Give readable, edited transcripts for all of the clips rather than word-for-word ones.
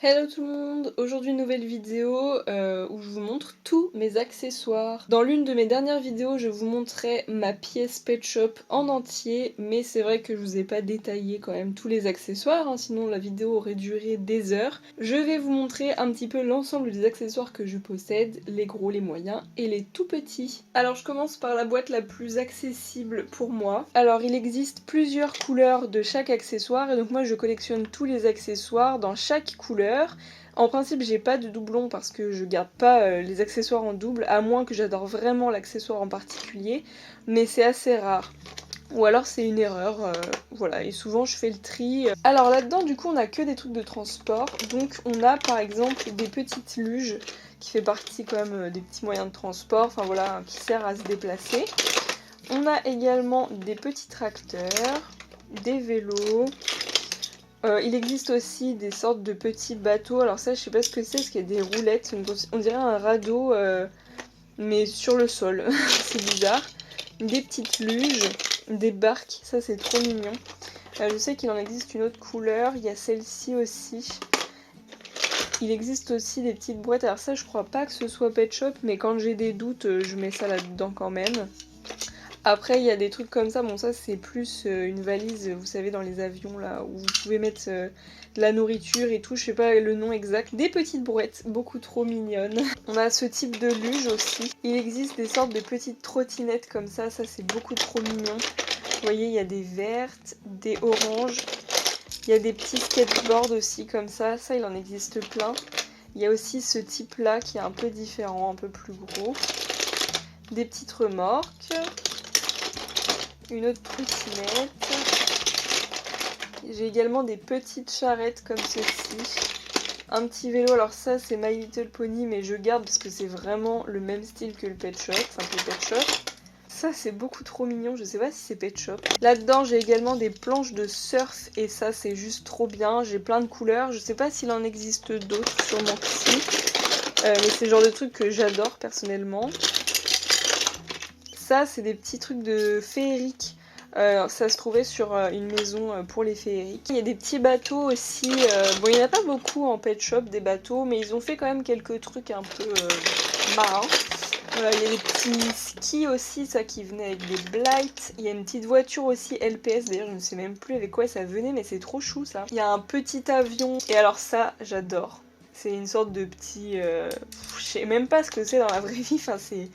Hello tout le monde! Aujourd'hui nouvelle vidéo où je vous montre tous mes accessoires. Dans l'une de mes dernières vidéos, je vous montrais ma pièce Pet Shop en entier, mais c'est vrai que je vous ai pas détaillé quand même tous les accessoires, hein, sinon la vidéo aurait duré des heures. Je vais vous montrer un petit peu l'ensemble des accessoires que je possède, les gros, les moyens et les tout petits. Alors je commence par la boîte la plus accessible pour moi. Alors il existe plusieurs couleurs de chaque accessoire et donc moi je collectionne tous les accessoires dans chaque couleur. En principe j'ai pas de doublon parce que je garde pas les accessoires en double, à moins que j'adore vraiment l'accessoire en particulier, mais c'est assez rare. Ou alors c'est une erreur, voilà, et souvent je fais le tri. Alors là-dedans du coup on a que des trucs de transport, donc on a par exemple des petites luges, qui fait partie quand même des petits moyens de transport, enfin voilà, qui sert à se déplacer. On a également des petits tracteurs, des vélos. Il existe aussi des sortes de petits bateaux, alors ça je sais pas ce que c'est, parce qu'il y a des roulettes, on dirait un radeau, mais sur le sol, c'est bizarre. Des petites luges, des barques, ça c'est trop mignon. Je sais qu'il en existe une autre couleur, il y a celle-ci aussi. Il existe aussi des petites boîtes, alors ça je crois pas que ce soit Pet Shop, mais quand j'ai des doutes, je mets ça là-dedans quand même. Après il y a des trucs comme ça, bon ça c'est plus une valise, vous savez dans les avions là, où vous pouvez mettre de la nourriture et tout, je sais pas le nom exact. Des petites brouettes, beaucoup trop mignonnes. On a ce type de luge aussi. Il existe des sortes de petites trottinettes comme ça c'est beaucoup trop mignon. Vous voyez il y a des vertes, des oranges, il y a des petits skateboards aussi comme ça il en existe plein. Il y a aussi ce type là qui est un peu différent, un peu plus gros. Des petites remorques. Une autre trottinette. J'ai également des petites charrettes comme ceci. Un petit vélo, alors ça c'est My Little Pony, mais je garde parce que c'est vraiment le même style que le Pet Shop, enfin que le Pet Shop. Ça c'est beaucoup trop mignon, je sais pas si c'est Pet Shop. Là-dedans j'ai également des planches de surf et ça c'est juste trop bien. J'ai plein de couleurs, je sais pas s'il en existe d'autres, sûrement que si. Mais c'est le genre de truc que j'adore personnellement. Ça c'est des petits trucs de féerique. Ça se trouvait sur une maison pour les féeriques. Il y a des petits bateaux aussi. Bon, il n'y en a pas beaucoup en Pet Shop des bateaux, mais ils ont fait quand même quelques trucs un peu marins. Voilà, il y a des petits skis aussi, ça qui venait avec des blights. Il y a une petite voiture aussi LPS, d'ailleurs je ne sais même plus avec quoi ça venait, mais c'est trop chou ça. Il y a un petit avion, et alors ça j'adore. C'est une sorte de petit... je sais même pas ce que c'est dans la vraie vie, enfin c'est...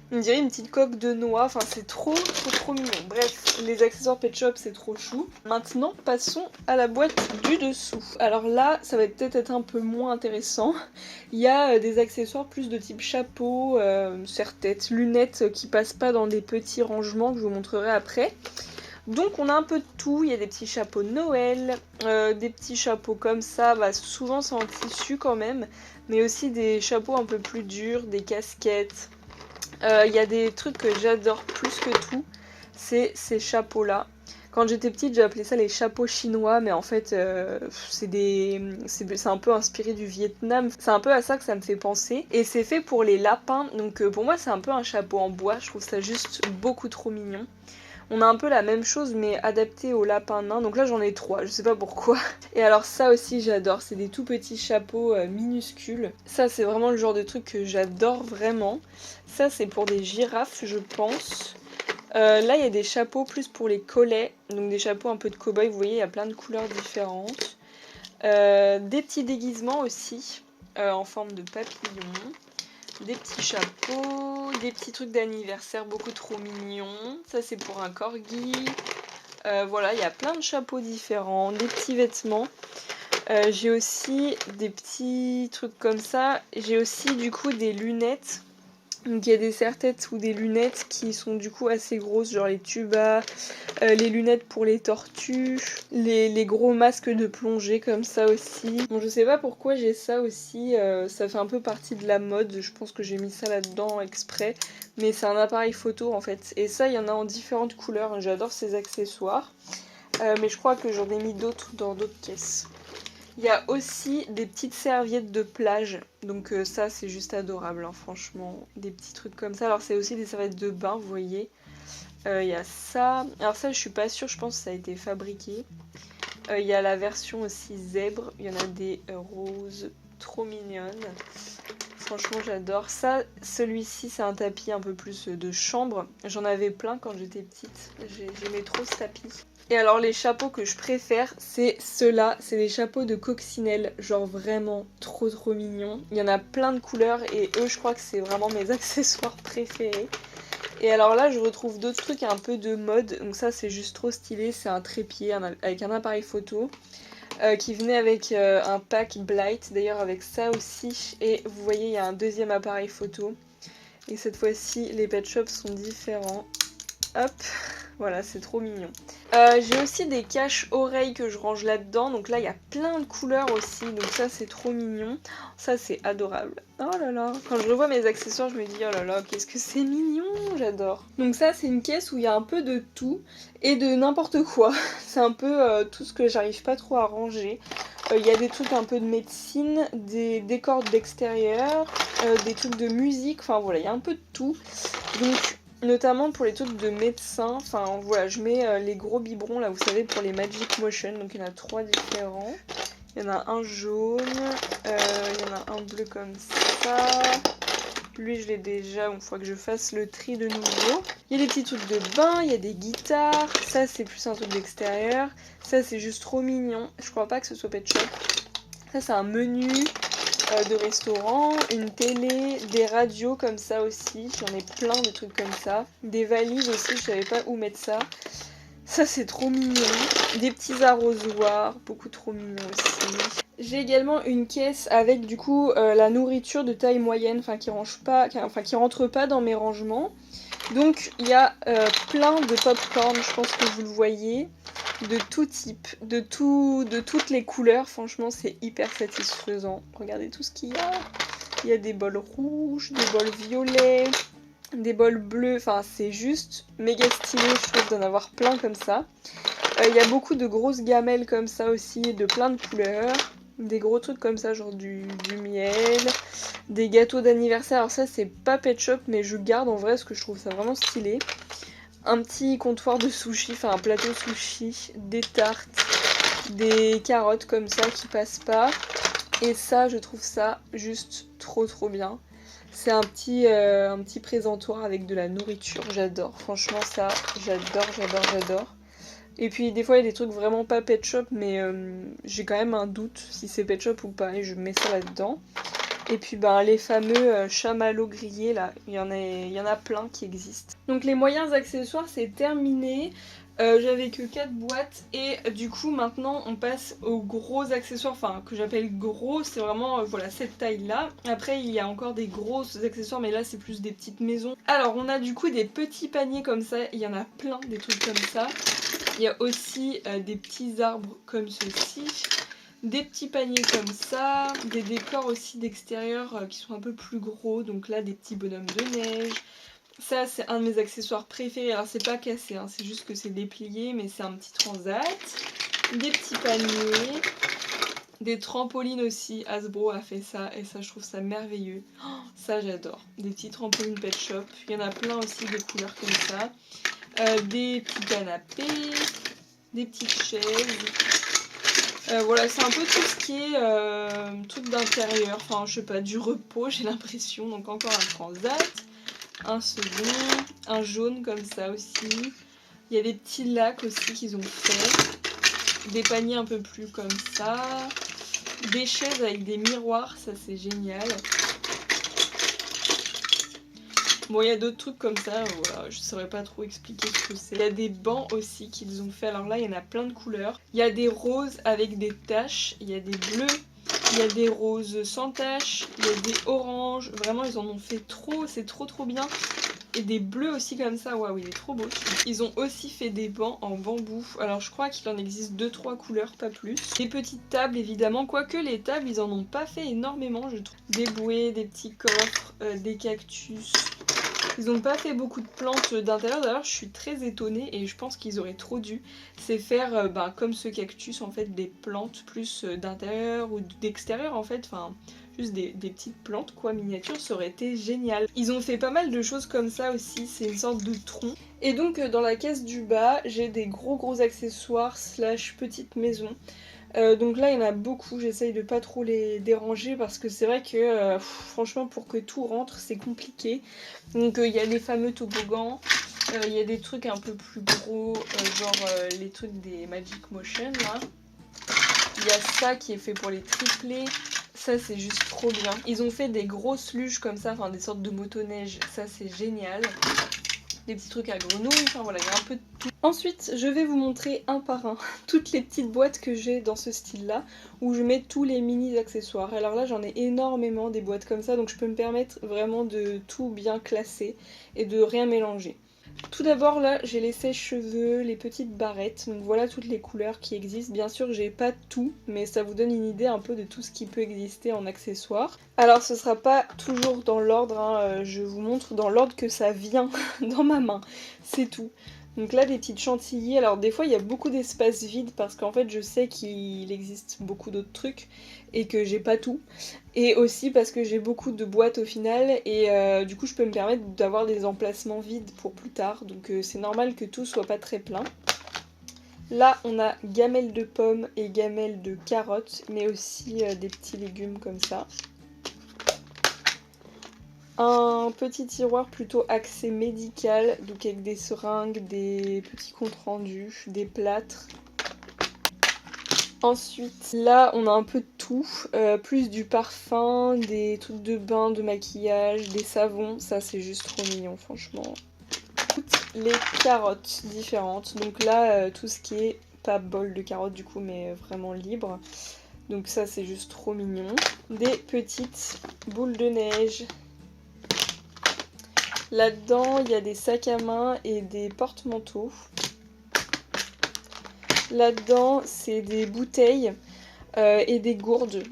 On dirait une petite coque de noix, enfin c'est trop mignon. Bref, les accessoires Pet Shop c'est trop chou. Maintenant passons à la boîte du dessous. Alors là, ça va peut-être être un peu moins intéressant. Il y a des accessoires plus de type chapeau, serre-tête, lunettes qui passent pas dans des petits rangements que je vous montrerai après. Donc on a un peu de tout, il y a des petits chapeaux de Noël, des petits chapeaux comme ça, bah, souvent c'est en tissu quand même, mais aussi des chapeaux un peu plus durs, des casquettes. Il y a des trucs que j'adore plus que tout, c'est ces chapeaux là. Quand j'étais petite j'ai appelé ça les chapeaux chinois, mais en fait c'est un peu inspiré du Vietnam. C'est un peu à ça que ça me fait penser. Et c'est fait pour les lapins, donc pour moi c'est un peu un chapeau en bois, je trouve ça juste beaucoup trop mignon. On a un peu la même chose mais adapté aux lapins nains, donc là j'en ai 3, je sais pas pourquoi. Et alors ça aussi j'adore, c'est des tout petits chapeaux minuscules. Ça c'est vraiment le genre de truc que j'adore vraiment. Ça c'est pour des girafes je pense. Là il y a des chapeaux plus pour les collets, donc des chapeaux un peu de cow-boy, vous voyez il y a plein de couleurs différentes. Des petits déguisements aussi, en forme de papillon. Des petits chapeaux, des petits trucs d'anniversaire beaucoup trop mignons. Ça c'est pour un corgi. Voilà, il y a plein de chapeaux différents, des petits vêtements. J'ai aussi des petits trucs comme ça. J'ai aussi du coup des lunettes. Donc il y a des serre-têtes ou des lunettes qui sont du coup assez grosses, genre les tubas, les lunettes pour les tortues, les gros masques de plongée comme ça aussi. Bon je sais pas pourquoi j'ai ça aussi, ça fait un peu partie de la mode, je pense que j'ai mis ça là-dedans exprès, mais c'est un appareil photo en fait. Et ça il y en a en différentes couleurs, j'adore ces accessoires, mais je crois que j'en ai mis d'autres dans d'autres caisses. Il y a aussi des petites serviettes de plage, donc ça c'est juste adorable hein, franchement, des petits trucs comme ça. Alors c'est aussi des serviettes de bain, vous voyez. Il y a ça, alors ça je suis pas sûre, je pense que ça a été fabriqué. Il y a la version aussi zèbre, il y en a des roses trop mignonnes. Franchement j'adore ça. Celui-ci c'est un tapis un peu plus de chambre. J'en avais plein quand j'étais petite. J'aimais trop ce tapis. Et alors les chapeaux que je préfère c'est ceux-là. C'est des chapeaux de coccinelle. Genre vraiment trop mignons. Il y en a plein de couleurs et eux je crois que c'est vraiment mes accessoires préférés. Et alors là je retrouve d'autres trucs un peu de mode. Donc ça c'est juste trop stylé. C'est un trépied avec un appareil photo. Qui venait avec un pack Blight, d'ailleurs avec ça aussi, et vous voyez il y a un deuxième appareil photo, et cette fois-ci les pet shops sont différents, hop, voilà c'est trop mignon. J'ai aussi des caches oreilles que je range là-dedans, donc là il y a plein de couleurs aussi, donc ça c'est trop mignon, ça c'est adorable. Oh là là, quand je revois mes accessoires je me dis oh là là qu'est-ce que c'est mignon, j'adore. Donc ça c'est une caisse où il y a un peu de tout et de n'importe quoi, c'est un peu tout ce que j'arrive pas trop à ranger. Il y a des trucs un peu de médecine, des décors d'extérieur, des trucs de musique, enfin voilà il y a un peu de tout. Donc notamment pour les trucs de médecin, enfin voilà, je mets les gros biberons là, vous savez, pour les Magic Motion, donc il y en a 3 différents. Il y en a un jaune, il y en a un bleu comme ça. Lui je l'ai déjà, donc il faut que je fasse le tri de nouveau. Il y a des petits trucs de bain, il y a des guitares, ça c'est plus un truc d'extérieur. Ça c'est juste trop mignon, je crois pas que ce soit Pet Shop. Ça c'est un menu de restaurant, une télé, des radios comme ça aussi, j'en ai plein de trucs comme ça. Des valises aussi, je savais pas où mettre ça. Ça c'est trop mignon. Des petits arrosoirs, beaucoup trop mignons aussi. J'ai également une caisse avec du coup la nourriture de taille moyenne, enfin qui rentre pas dans mes rangements. Donc il y a plein de popcorn, je pense que vous le voyez, de tout type, de toutes les couleurs, franchement c'est hyper satisfaisant. Regardez tout ce qu'il y a. Il y a des bols rouges, des bols violets, des bols bleus, enfin c'est juste méga stylé, je trouve d'en avoir plein comme ça. Il y a beaucoup de grosses gamelles comme ça aussi, de plein de couleurs. Des gros trucs comme ça, genre du miel, des gâteaux d'anniversaire. Alors ça c'est pas Pet Shop mais je garde en vrai parce que je trouve ça vraiment stylé. Un petit comptoir de sushi, enfin un plateau sushi, des tartes, des carottes comme ça qui passent pas. Et ça je trouve ça juste trop bien. C'est un petit présentoir avec de la nourriture, j'adore. Franchement ça, j'adore. Et puis des fois il y a des trucs vraiment pas Pet Shop mais j'ai quand même un doute si c'est Pet Shop ou pas et je mets ça là-dedans. Et puis ben, les fameux chamallows grillés là, il y en a plein qui existent. Donc les moyens accessoires c'est terminé. J'avais que 4 boîtes et du coup maintenant on passe aux gros accessoires, enfin que j'appelle gros, c'est vraiment voilà cette taille là. Après il y a encore des gros accessoires mais là c'est plus des petites maisons. Alors on a du coup des petits paniers comme ça, il y en a plein des trucs comme ça. Il y a aussi des petits arbres comme ceci, des petits paniers comme ça, des décors aussi d'extérieur qui sont un peu plus gros, donc là des petits bonhommes de neige. Ça c'est un de mes accessoires préférés, alors c'est pas cassé, hein, c'est juste que c'est déplié mais c'est un petit transat. Des petits paniers, des trampolines aussi, Hasbro a fait ça et ça je trouve ça merveilleux. Oh, ça j'adore, des petits trampolines Pet Shop, il y en a plein aussi de couleurs comme ça. Des petits canapés, des petites chaises. Voilà, c'est un peu tout ce qui est truc d'intérieur, enfin je sais pas, du repos j'ai l'impression. Donc encore un transat, un second, un jaune comme ça aussi. Il y a des petits lacs aussi qu'ils ont fait, des paniers un peu plus comme ça, des chaises avec des miroirs, ça c'est génial. Bon, il y a d'autres trucs comme ça, voilà, je saurais pas trop expliquer ce que c'est. Il y a des bancs aussi qu'ils ont fait, alors là il y en a plein de couleurs. Il y a des roses avec des taches, il y a des bleus, il y a des roses sans taches, il y a des oranges, vraiment ils en ont fait trop, c'est trop bien. Et des bleus aussi comme ça, waouh il est trop beau. Ils ont aussi fait des bancs en bambou, alors je crois qu'il en existe 2-3 couleurs, pas plus. Des petites tables évidemment, quoique les tables ils en ont pas fait énormément je trouve. Des bouées, des petits coffres, des cactus. Ils n'ont pas fait beaucoup de plantes d'intérieur, d'ailleurs je suis très étonnée et je pense qu'ils auraient trop dû. C'est faire comme ce cactus en fait, des plantes plus d'intérieur ou d'extérieur en fait, enfin juste des petites plantes quoi, miniatures, ça aurait été génial. Ils ont fait pas mal de choses comme ça aussi, c'est une sorte de tronc. Et donc dans la caisse du bas, j'ai des gros accessoires slash petite maison. Donc là il y en a beaucoup, j'essaye de pas trop les déranger parce que c'est vrai que franchement pour que tout rentre c'est compliqué. Donc il y a les fameux toboggans, il y a des trucs un peu plus gros, les trucs des Magic Motion là. Il y a ça qui est fait pour les triplés, ça c'est juste trop bien. Ils ont fait des grosses luges comme ça, enfin des sortes de motoneige, ça c'est génial. Des petits trucs à grenouilles, enfin voilà, il y a un peu de tout. Ensuite, je vais vous montrer un par un toutes les petites boîtes que j'ai dans ce style-là, où je mets tous les mini accessoires. Alors là, j'en ai énormément des boîtes comme ça, donc je peux me permettre vraiment de tout bien classer et de rien mélanger. Tout d'abord là j'ai les sèche-cheveux, les petites barrettes, donc voilà toutes les couleurs qui existent. Bien sûr j'ai pas tout, mais ça vous donne une idée un peu de tout ce qui peut exister en accessoires. Alors ce sera pas toujours dans l'ordre, hein, je vous montre dans l'ordre que ça vient dans ma main, c'est tout. Donc là des petites chantilly, alors des fois il y a beaucoup d'espace vide parce qu'en fait je sais qu'il existe beaucoup d'autres trucs et que j'ai pas tout. Et aussi parce que j'ai beaucoup de boîtes au final et du coup je peux me permettre d'avoir des emplacements vides pour plus tard. Donc c'est normal que tout soit pas très plein. Là on a gamelles de pommes et gamelles de carottes mais aussi des petits légumes comme ça. Un petit tiroir plutôt axé médical, donc avec des seringues, des petits comptes rendus, des plâtres. Ensuite, là on a un peu de tout, plus du parfum, des trucs de bain, de maquillage, des savons, ça c'est juste trop mignon franchement. Toutes les carottes différentes, donc là tout ce qui est, pas bol de carottes du coup mais vraiment libre, donc ça c'est juste trop mignon. Des petites boules de neige. Là-dedans il y a des sacs à main et des porte-manteaux. Là-dedans c'est des bouteilles et des gourdes.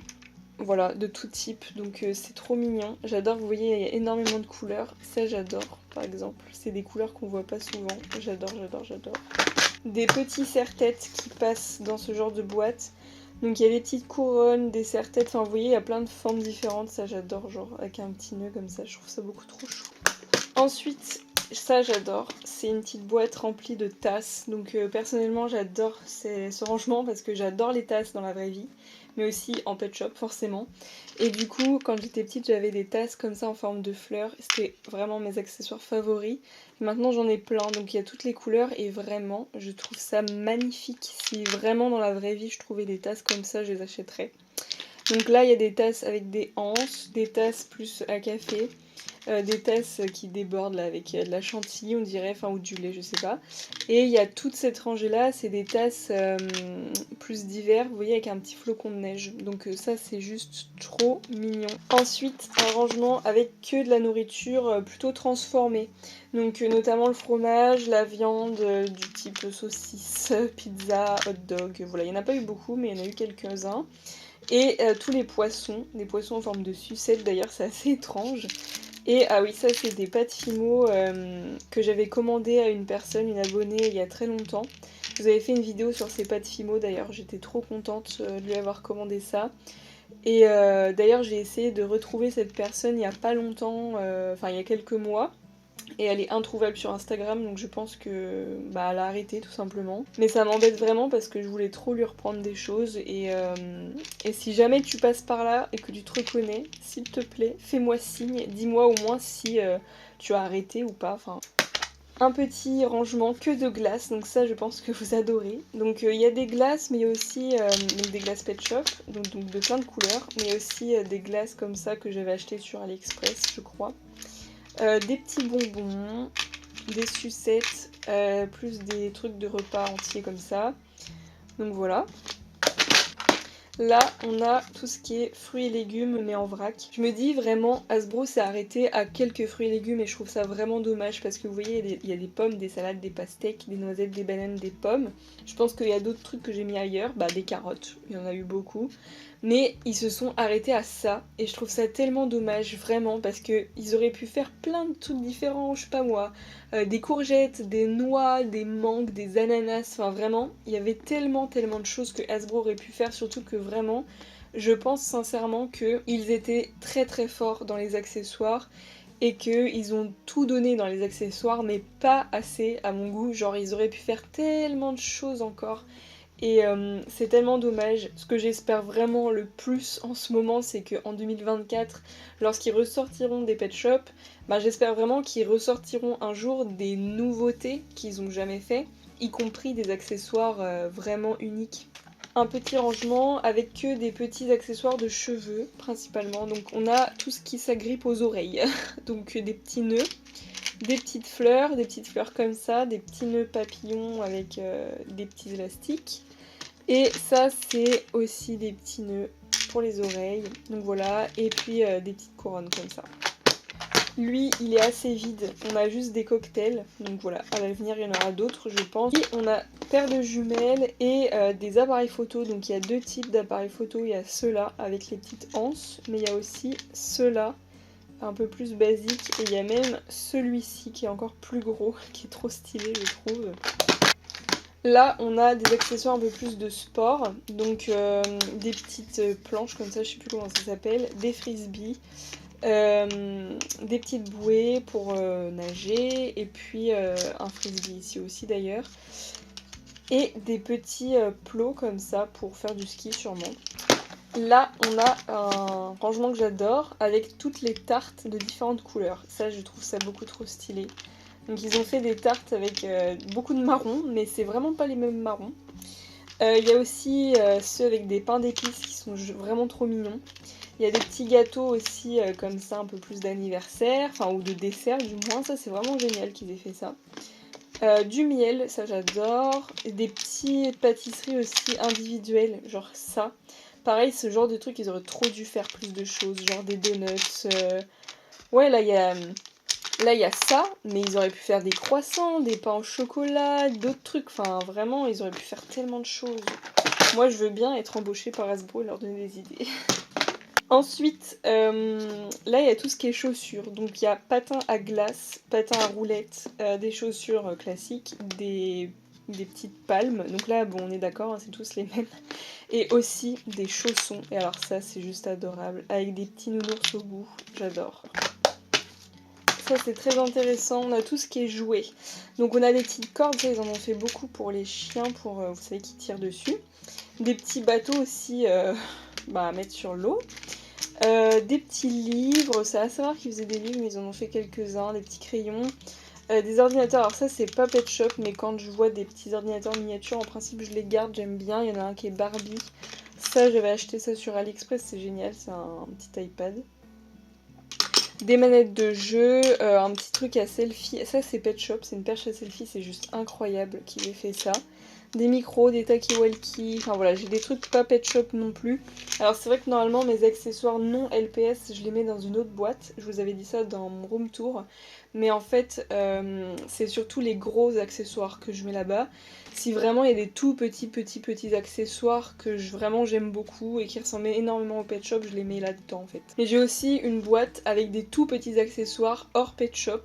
Voilà, de tout type, donc c'est trop mignon. J'adore, vous voyez, il y a énormément de couleurs. Ça, j'adore, par exemple. C'est des couleurs qu'on voit pas souvent. J'adore. Des petits serre-têtes qui passent dans ce genre de boîte. Donc il y a des petites couronnes, des serre-têtes, enfin vous voyez, il y a plein de formes différentes. Ça, j'adore, genre avec un petit nœud comme ça. Je trouve ça beaucoup trop chou. Ensuite, ça j'adore, c'est une petite boîte remplie de tasses. Donc personnellement j'adore ce rangement parce que j'adore les tasses dans la vraie vie, mais aussi en pet shop forcément. Et du coup quand j'étais petite j'avais des tasses comme ça en forme de fleurs, c'était vraiment mes accessoires favoris. Et maintenant j'en ai plein, donc il y a toutes les couleurs et vraiment je trouve ça magnifique. Si vraiment dans la vraie vie je trouvais des tasses comme ça, je les achèterais. Donc là il y a des tasses avec des anses, des tasses plus à café. Des tasses qui débordent là avec de la chantilly on dirait, enfin ou du lait je sais pas. Et il y a toute cette rangée là, c'est des tasses plus d'hiver, vous voyez avec un petit flocon de neige. Donc ça c'est juste trop mignon. Ensuite un rangement avec que de la nourriture plutôt transformée. Donc notamment le fromage, la viande du type saucisse, pizza, hot dog, voilà il n'y en a pas eu beaucoup mais il y en a eu quelques-uns. Et tous les poissons, des poissons en forme de sucette d'ailleurs c'est assez étrange. Et ah oui, ça c'est des pâtes Fimo que j'avais commandé à une personne, une abonnée il y a très longtemps. Je vous avais fait une vidéo sur ces pâtes Fimo d'ailleurs, j'étais trop contente de lui avoir commandé ça. Et d'ailleurs j'ai essayé de retrouver cette personne il y a pas longtemps, enfin il y a quelques mois. Et elle est introuvable sur Instagram, donc je pense que bah elle a arrêté tout simplement. Mais ça m'embête vraiment parce que je voulais trop lui reprendre des choses et si jamais tu passes par là et que tu te reconnais, s'il te plaît, fais-moi signe, dis-moi au moins si tu as arrêté ou pas. Enfin, un petit rangement que de glace, donc ça je pense que vous adorez. Donc il y a des glaces, mais il y a aussi donc des glaces Pet Shop, donc de plein de couleurs, mais il y a aussi des glaces comme ça que j'avais achetées sur AliExpress, je crois. Des petits bonbons, des sucettes, plus des trucs de repas entiers comme ça. Donc voilà. Là, on a tout ce qui est fruits et légumes, mais en vrac. Je me dis vraiment, Hasbro s'est arrêté à quelques fruits et légumes et je trouve ça vraiment dommage parce que vous voyez, il y a des pommes, des salades, des pastèques, des noisettes, des bananes, des pommes. Je pense qu'il y a d'autres trucs que j'ai mis ailleurs, bah des carottes, il y en a eu beaucoup. Mais ils se sont arrêtés à ça, et je trouve ça tellement dommage, vraiment, parce qu'ils auraient pu faire plein de trucs différents, je sais pas moi, des courgettes, des noix, des mangues, des ananas, enfin vraiment, il y avait tellement de choses que Hasbro aurait pu faire, surtout que vraiment, je pense sincèrement qu'ils étaient très forts dans les accessoires, et qu'ils ont tout donné dans les accessoires, mais pas assez à mon goût, genre ils auraient pu faire tellement de choses encore. Et c'est tellement dommage. Ce que j'espère vraiment le plus en ce moment, c'est qu'en 2024, lorsqu'ils ressortiront des pet shops, bah, j'espère vraiment qu'ils ressortiront un jour des nouveautés qu'ils ont jamais fait, y compris des accessoires vraiment uniques. Un petit rangement avec que des petits accessoires de cheveux principalement. Donc on a tout ce qui s'agrippe aux oreilles. Donc des petits nœuds, des petites fleurs comme ça, des petits nœuds papillons avec des petits élastiques. Et ça c'est aussi des petits nœuds pour les oreilles, donc voilà, et puis des petites couronnes comme ça. Lui il est assez vide, on a juste des cocktails, donc voilà, à l'avenir il y en aura d'autres je pense. Et on a paire de jumelles et des appareils photo, donc il y a deux types d'appareils photo, il y a ceux-là avec les petites anses, mais il y a aussi ceux-là un peu plus basique, et il y a même celui-ci qui est encore plus gros, qui est trop stylé je trouve. Là on a des accessoires un peu plus de sport, donc des petites planches comme ça, je sais plus comment ça s'appelle, des frisbees, des petites bouées pour nager, et puis un frisbee ici aussi d'ailleurs, et des petits plots comme ça pour faire du ski sûrement. Là on a un rangement que j'adore avec toutes les tartes de différentes couleurs, ça je trouve ça beaucoup trop stylé. Donc ils ont fait des tartes avec beaucoup de marrons, mais c'est vraiment pas les mêmes marrons. Il y a aussi ceux avec des pains d'épices qui sont vraiment trop mignons. Il y a des petits gâteaux aussi comme ça, un peu plus d'anniversaire, enfin ou de dessert du moins, ça c'est vraiment génial qu'ils aient fait ça. Du miel, ça j'adore. Des petites pâtisseries aussi individuelles, genre ça. Pareil, ce genre de truc, ils auraient trop dû faire plus de choses, genre des donuts. Ouais, là il y a ça, mais ils auraient pu faire des croissants, des pains au chocolat, d'autres trucs. Enfin, vraiment, ils auraient pu faire tellement de choses. Moi, je veux bien être embauchée par Hasbro et leur donner des idées. Ensuite, là, il y a tout ce qui est chaussures. Donc, il y a patins à glace, patins à roulettes, des chaussures classiques, des petites palmes. Donc là, bon, on est d'accord, hein, c'est tous les mêmes. Et aussi des chaussons. Et alors ça, c'est juste adorable. Avec des petits nounours au bout. J'adore. Ça c'est très intéressant, on a tout ce qui est jouet. Donc on a des petites cordes, ça ils en ont fait beaucoup pour les chiens, pour vous savez qui tirent dessus. Des petits bateaux aussi à mettre sur l'eau. Des petits livres, c'est assez rare qu'ils faisaient des livres mais ils en ont fait quelques-uns, des petits crayons. Des ordinateurs, alors ça c'est pas Pet Shop mais quand je vois des petits ordinateurs miniatures en principe je les garde, j'aime bien. Il y en a un qui est Barbie, ça j'avais acheté ça sur AliExpress, c'est génial, c'est un petit iPad. Des manettes de jeu, un petit truc à selfie, ça c'est Pet Shop, c'est une perche à selfie, c'est juste incroyable qu'il ait fait ça. Des micros, des talkie-walkie, enfin voilà, j'ai des trucs pas Pet Shop non plus. Alors c'est vrai que normalement mes accessoires non LPS, je les mets dans une autre boîte, je vous avais dit ça dans mon room tour, mais en fait c'est surtout les gros accessoires que je mets là-bas. Si vraiment il y a des tout petits accessoires que vraiment j'aime beaucoup et qui ressemblent énormément au Pet Shop, je les mets là-dedans en fait. Et j'ai aussi une boîte avec des tout petits accessoires hors Pet Shop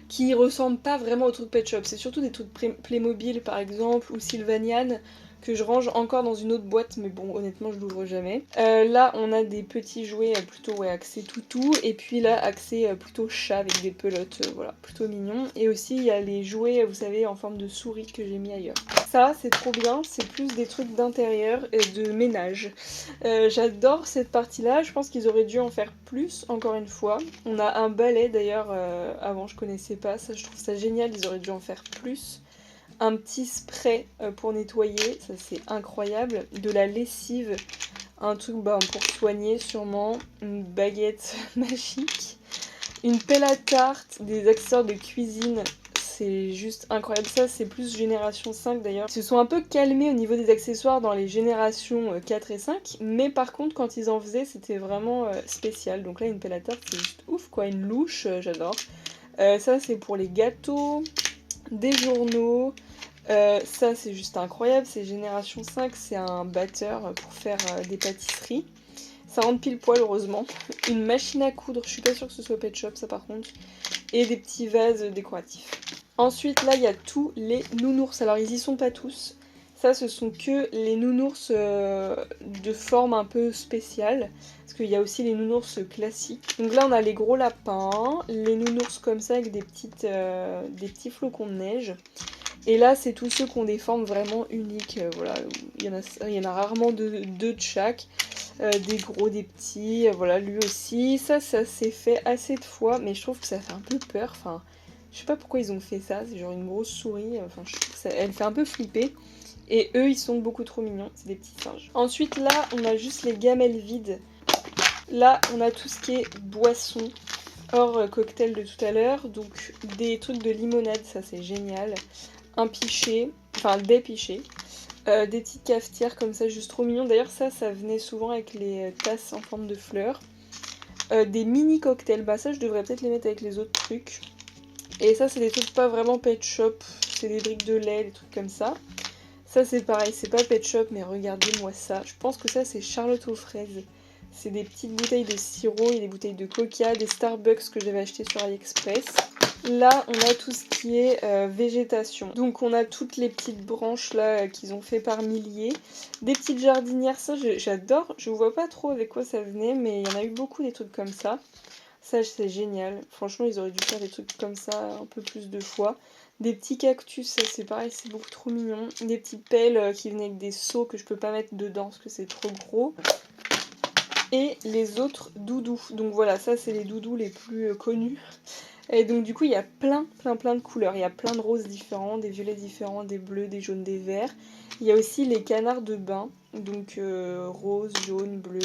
qui ressemblent pas vraiment aux trucs Pet Shop. C'est surtout des trucs Playmobil par exemple ou Sylvanian que je range encore dans une autre boîte, mais bon honnêtement je l'ouvre jamais. Là on a des petits jouets plutôt axés toutou, et puis là axés plutôt chat avec des pelotes, voilà, plutôt mignon. Et aussi il y a les jouets, vous savez, en forme de souris que j'ai mis ailleurs. Ça c'est trop bien, c'est plus des trucs d'intérieur et de ménage. J'adore cette partie là, je pense qu'ils auraient dû en faire plus encore une fois. On a un balai d'ailleurs, avant je connaissais pas, ça je trouve ça génial, ils auraient dû en faire plus. Un petit spray pour nettoyer, ça c'est incroyable. De la lessive, un truc pour soigner sûrement. Une baguette magique. Une pelle à tarte, des accessoires de cuisine, c'est juste incroyable. Ça c'est plus génération 5 d'ailleurs. Ils se sont un peu calmés au niveau des accessoires dans les générations 4 et 5, mais par contre quand ils en faisaient c'était vraiment spécial. Donc là une pelle à tarte c'est juste ouf quoi, une louche, j'adore. Ça c'est pour les gâteaux, des journaux. Ça c'est juste incroyable, c'est génération 5, c'est un batteur pour faire des pâtisseries. ça rentre pile poil heureusement. Une machine à coudre, je suis pas sûre que ce soit Pet Shop ça par contre. Et des petits vases décoratifs. Ensuite là il y a tous les nounours, alors ils y sont pas tous. Ça ce sont que les nounours de forme un peu spéciale. Parce qu'il y a aussi les nounours classiques. Donc là on a les gros lapins, les nounours comme ça avec des petits flocons de neige. Et là c'est tous ceux qui ont des formes vraiment uniques. Voilà, il y en a rarement deux de chaque. Des gros, des petits, voilà lui aussi. Ça s'est fait assez de fois mais je trouve que ça fait un peu peur. Enfin, je sais pas pourquoi ils ont fait ça, c'est genre une grosse souris. Enfin, je trouve que elle fait un peu flipper. Et eux, ils sont beaucoup trop mignons, c'est des petits singes. Ensuite, là, on a juste les gamelles vides. Là, on a tout ce qui est boisson, hors cocktail de tout à l'heure. Donc, des trucs de limonade, ça c'est génial. Un pichet, enfin des pichets. Des petites cafetières comme ça, juste trop mignons. D'ailleurs, ça venait souvent avec les tasses en forme de fleurs. Des mini cocktails, bah ça, je devrais peut-être les mettre avec les autres trucs. Et ça, c'est des trucs pas vraiment Pet Shop. C'est des briques de lait, des trucs comme ça. Ça c'est pareil, c'est pas Pet Shop mais regardez-moi ça. Je pense que ça c'est Charlotte aux fraises. C'est des petites bouteilles de sirop et des bouteilles de coca, des Starbucks que j'avais acheté sur AliExpress. Là on a tout ce qui est végétation. Donc on a toutes les petites branches là qu'ils ont fait par milliers. Des petites jardinières, ça j'adore. Je vois pas trop avec quoi ça venait mais il y en a eu beaucoup des trucs comme ça. Ça c'est génial. Franchement ils auraient dû faire des trucs comme ça un peu plus de fois. Des petits cactus, ça c'est pareil, c'est beaucoup trop mignon. Des petites pelles qui venaient avec des seaux que je peux pas mettre dedans parce que c'est trop gros. Et les autres doudous. Donc voilà, ça c'est les doudous les plus connus. Et donc du coup il y a plein de couleurs. Il y a plein de roses différents, des violets différents, des bleus, des jaunes, des verts. Il y a aussi les canards de bain. Donc rose, jaune, bleu.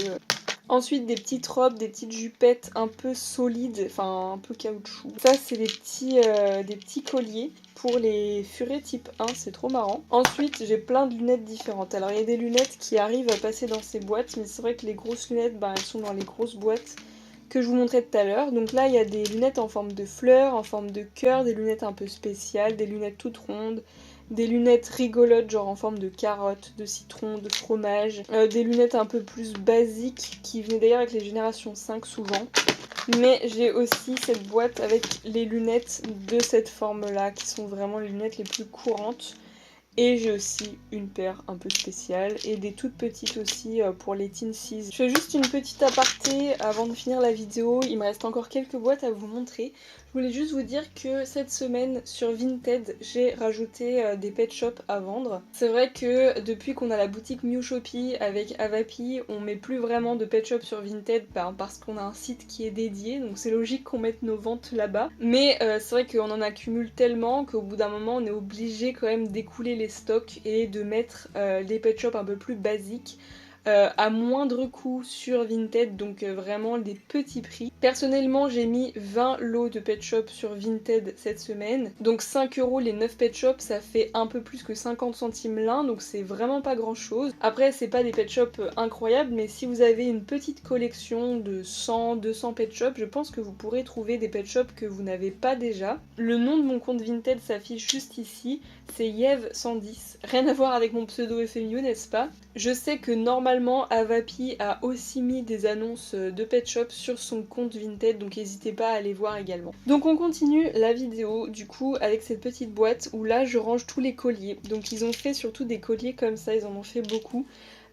Ensuite des petites robes, des petites jupettes un peu solides, enfin un peu caoutchouc. Ça c'est des petits colliers pour les furets type 1, c'est trop marrant. Ensuite j'ai plein de lunettes différentes. Alors il y a des lunettes qui arrivent à passer dans ces boîtes, mais c'est vrai que les grosses lunettes, bah, elles sont dans les grosses boîtes que je vous montrais tout à l'heure. Donc là il y a des lunettes en forme de fleurs, en forme de cœur, des lunettes un peu spéciales, des lunettes toutes rondes. Des lunettes rigolotes, genre en forme de carotte, de citron, de fromage. Des lunettes un peu plus basiques, qui venaient d'ailleurs avec les générations 5 souvent. Mais j'ai aussi cette boîte avec les lunettes de cette forme-là, qui sont vraiment les lunettes les plus courantes. Et j'ai aussi une paire un peu spéciale et des toutes petites aussi pour les teensies. Je fais juste une petite aparté avant de finir la vidéo, il me reste encore quelques boîtes à vous montrer. Je voulais juste vous dire que cette semaine sur Vinted, j'ai rajouté des pet shops à vendre. C'est vrai que depuis qu'on a la boutique Mew Shopee avec Avapi, on met plus vraiment de pet shop sur Vinted parce qu'on a un site qui est dédié, donc c'est logique qu'on mette nos ventes là-bas. Mais c'est vrai qu'on en accumule tellement qu'au bout d'un moment on est obligé quand même d'écouler les stocks et de mettre les pet shops un peu plus basiques. À moindre coût sur Vinted, donc vraiment des petits prix. Personnellement j'ai mis 20 lots de pet shop sur Vinted cette semaine, donc 5 € les 9 pet shops, ça fait un peu plus que 50 centimes l'un, donc c'est vraiment pas grand chose. Après c'est pas des pet shops incroyables, mais si vous avez une petite collection de 100-200 pet shops, je pense que vous pourrez trouver des pet shops que vous n'avez pas déjà. Le nom de mon compte Vinted s'affiche juste ici, c'est Yev110, rien à voir avec mon pseudo FMU, n'est-ce pas? Je sais que normalement Avapi a aussi mis des annonces de pet shop sur son compte Vinted, donc n'hésitez pas à aller voir également. Donc on continue la vidéo du coup avec cette petite boîte où là je range tous les colliers. Donc ils ont fait surtout des colliers comme ça, ils en ont fait beaucoup.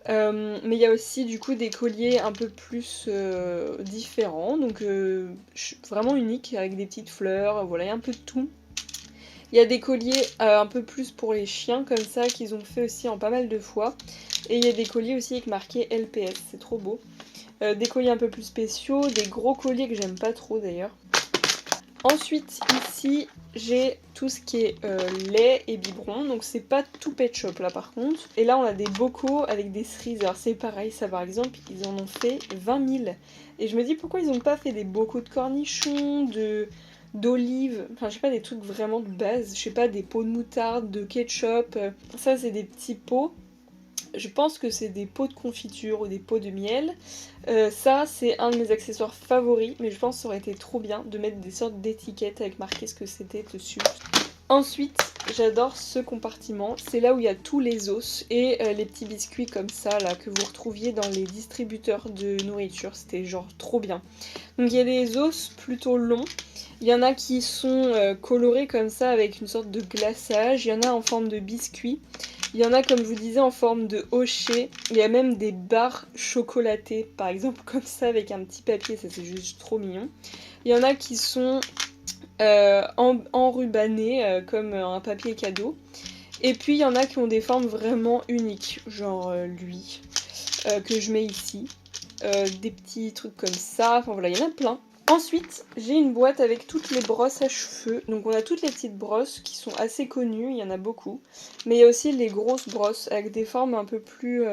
Mais il y a aussi du coup des colliers un peu plus différents, donc vraiment uniques avec des petites fleurs, voilà, il y a un peu de tout. Il y a des colliers un peu plus pour les chiens comme ça qu'ils ont fait aussi en pas mal de fois. Et il y a des colliers aussi avec marqué LPS, c'est trop beau. Des colliers un peu plus spéciaux, des gros colliers que j'aime pas trop d'ailleurs. Ensuite ici j'ai tout ce qui est lait et biberon, donc c'est pas tout pet shop là par contre. Et là on a des bocaux avec des cerises, alors c'est pareil, ça par exemple ils en ont fait 20 000. Et je me dis pourquoi ils ont pas fait des bocaux de cornichons, d'olives, enfin je sais pas, des trucs vraiment de base, je sais pas, des pots de moutarde, de ketchup. Ça c'est des petits pots. Je pense que c'est des pots de confiture ou des pots de miel. Ça, c'est un de mes accessoires favoris, mais je pense que ça aurait été trop bien de mettre des sortes d'étiquettes avec marqué ce que c'était dessus. Ensuite, j'adore ce compartiment. C'est là où il y a tous les os et les petits biscuits comme ça là que vous retrouviez dans les distributeurs de nourriture. C'était genre trop bien. Donc il y a des os plutôt longs. Il y en a qui sont colorés comme ça avec une sorte de glaçage. Il y en a en forme de biscuits. Il y en a, comme je vous disais, en forme de hocher. Il y a même des barres chocolatées, par exemple, comme ça, avec un petit papier. Ça, c'est juste trop mignon. Il y en a qui sont enrubannés, comme un papier cadeau. Et puis, il y en a qui ont des formes vraiment uniques, genre lui, que je mets ici. Des petits trucs comme ça. Enfin, voilà, il y en a plein. Ensuite, j'ai une boîte avec toutes les brosses à cheveux. Donc on a toutes les petites brosses qui sont assez connues, il y en a beaucoup. Mais il y a aussi les grosses brosses avec des formes un peu plus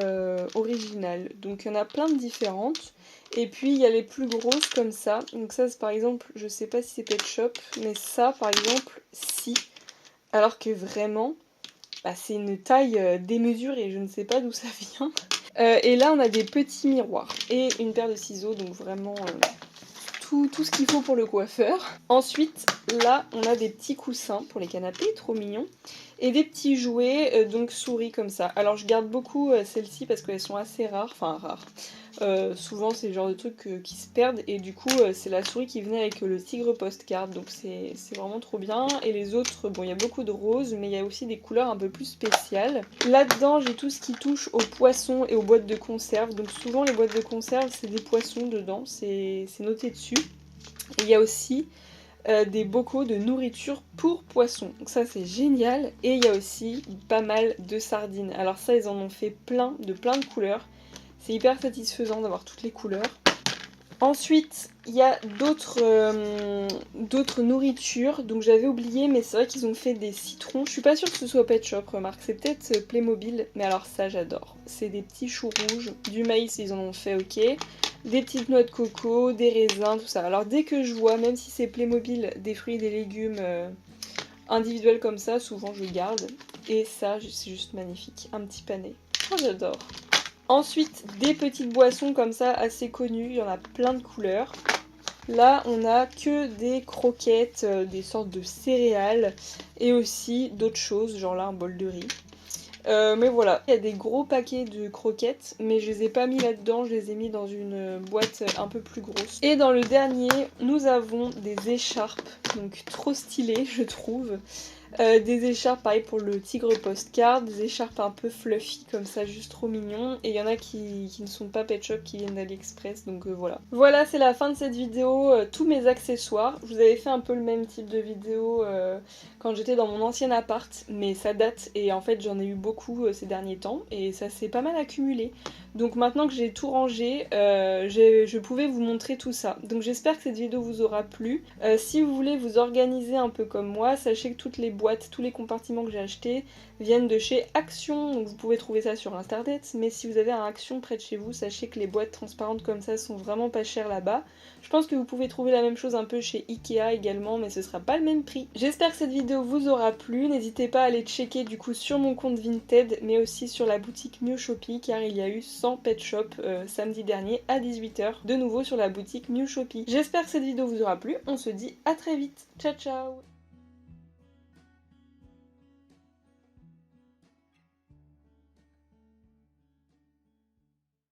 originales. Donc il y en a plein de différentes. Et puis il y a les plus grosses comme ça. Donc ça c'est par exemple, je sais pas si c'est Pet Shop, mais ça par exemple, si. Alors que vraiment, bah, c'est une taille démesurée, je ne sais pas d'où ça vient. Et là on a des petits miroirs et une paire de ciseaux, donc vraiment... tout ce qu'il faut pour le coiffeur. Ensuite, là, on a des petits coussins pour les canapés, trop mignons. Et des petits jouets, donc souris comme ça. Alors je garde beaucoup celles-ci parce qu'elles sont assez rares, enfin rares. Souvent c'est le genre de trucs qui se perdent et du coup c'est la souris qui venait avec le tigre postcard, donc c'est vraiment trop bien. Et les autres, bon il y a beaucoup de roses mais il y a aussi des couleurs un peu plus spéciales. Là-dedans j'ai tout ce qui touche aux poissons et aux boîtes de conserve, donc souvent les boîtes de conserve c'est des poissons dedans, c'est noté dessus. Et il y a aussi des bocaux de nourriture pour poissons, donc ça c'est génial. Et il y a aussi pas mal de sardines, alors ça ils en ont fait plein de couleurs. C'est hyper satisfaisant d'avoir toutes les couleurs. Ensuite, il y a d'autres nourritures, donc j'avais oublié, mais c'est vrai qu'ils ont fait des citrons. Je suis pas sûre que ce soit Pet Shop, remarque, c'est peut-être Playmobil, mais alors ça j'adore. C'est des petits choux rouges, du maïs ils en ont fait, ok, des petites noix de coco, des raisins, tout ça. Alors dès que je vois, même si c'est Playmobil, des fruits et des légumes individuels comme ça, souvent je garde. Et ça, c'est juste magnifique, un petit pané. Oh j'adore. Ensuite, des petites boissons comme ça, assez connues, il y en a plein de couleurs. Là, on a que des croquettes, des sortes de céréales, et aussi d'autres choses, genre là, un bol de riz. Mais voilà, il y a des gros paquets de croquettes, mais je les ai pas mis là-dedans, je les ai mis dans une boîte un peu plus grosse. Et dans le dernier, nous avons des écharpes, donc trop stylées, je trouve. Des écharpes pareil pour le tigre postcard, des écharpes un peu fluffy comme ça, juste trop mignon. Et il y en a qui ne sont pas Pet Shop, qui viennent d'AliExpress, donc voilà. Voilà, c'est la fin de cette vidéo, tous mes accessoires. Je vous avais fait un peu le même type de vidéo quand j'étais dans mon ancien appart, mais ça date et en fait j'en ai eu beaucoup ces derniers temps et ça s'est pas mal accumulé. Donc maintenant que j'ai tout rangé, je pouvais vous montrer tout ça. Donc j'espère que cette vidéo vous aura plu. Si vous voulez vous organiser un peu comme moi, sachez que toutes les boîtes, tous les compartiments que j'ai achetés viennent de chez Action. Donc vous pouvez trouver ça sur internet, mais si vous avez un Action près de chez vous, sachez que les boîtes transparentes comme ça sont vraiment pas chères là-bas. Je pense que vous pouvez trouver la même chose un peu chez Ikea également, mais ce sera pas le même prix. J'espère que cette vidéo vous aura plu. N'hésitez pas à aller checker du coup sur mon compte Vinted, mais aussi sur la boutique Miu Shopee, car il y a eu 100 Pet Shop samedi dernier à 18 h, de nouveau sur la boutique Miu Shopee. J'espère que cette vidéo vous aura plu. On se dit à très vite. Ciao ciao.